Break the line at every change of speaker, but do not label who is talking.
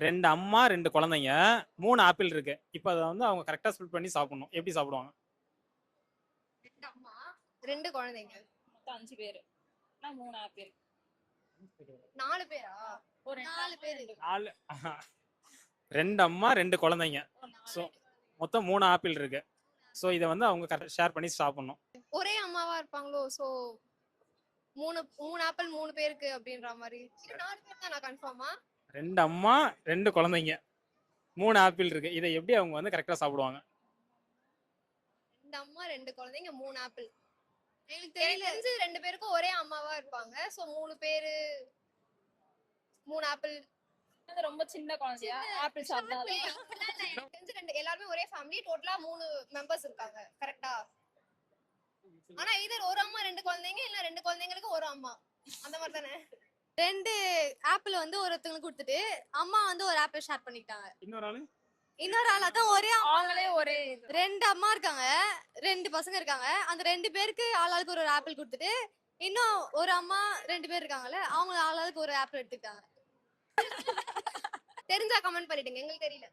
2 அம்மா, 2 குழந்தைங்க, 3 ஆப்பிள் இருக்கு. இப்ப அத வந்து அவங்க கரெக்ட்டா ஸ்பிளிட் பண்ணி சாப்பிடணும். எப்படி சாப்பிடுவாங்க?
2 அம்மா 2 குழந்தைங்க.
மொத்தம் 5 பேரு. நான் 3 ஆப்பிள்.
4 பேரா?
ஒரு
4 பேரு.
4 2 அம்மா, 2 குழந்தைங்க. சோ மொத்தம் 3 ஆப்பிள் இருக்கு. சோ இத வந்து அவங்க கரெக்ட்டா ஷேர் பண்ணி சாப்பிடணும்.
ஒரே அம்மாவா இருப்பாங்களோ? சோ 3 ஆப்பிள் 3 பேருக்கு அப்படின்ற மாதிரி. 4 பேர் தான் நான் கன்ஃபார்மா?
2 அம்மா, 2 குழந்தைங்க, 3 ஆப்பிள் இருக்கு. இத எப்படி அவங்க வந்து கரெக்ட்டா சாப்பிடுவாங்க?
2 அம்மா 2 குழந்தைங்க 3 ஆப்பிள். எனக்கு தெரிஞ்சு 2 பேருக்கும் ஒரே அம்மாவா இருப்பாங்க. சோ 3 பேரு 3 ஆப்பிள்.
அது ரொம்ப சின்ன குழந்தையா ஆப்பிள் சாப்பிடாது.
எனக்கு தெரிஞ்சு எல்லாருமே ஒரே ஃபேமிலி. டோட்டலா 3 மெம்பர்ஸ் இருக்காங்க. கரெக்ட்டா? ஆனா either ஒரு அம்மா 2 குழந்தைங்க இல்ல 2 குழந்தைங்களுக்கு ஒரு அம்மா. அந்த மாதிரி தானே? 2 ஆப்பிள் வந்து ஒருத்தங்களுக்கு கொடுத்துட்டு அம்மா வந்து ஒரு ஆப்பிள் ஷேர் பண்ணிட்டாங்க. இன்னொரு ஆள் அதான் ஒரே
அவங்களே ஒரே
2 அம்மா இருக்காங்க, 2 பசங்க இருக்காங்க. அந்த 2 பேருக்கு ஆளாளுக்கு ஒரு ஆப்பிள் கொடுத்துட்டு இன்னும் ஒரு அம்மா 2 பேர் இருக்காங்கல்ல, அவங்க ஆளாளுக்கு ஒரு ஆப்பிள் எடுத்துக்கிட்டாங்க. தெரிஞ்சா கமெண்ட் பண்ணிடுங்க. எங்களுக்கு தெரியல.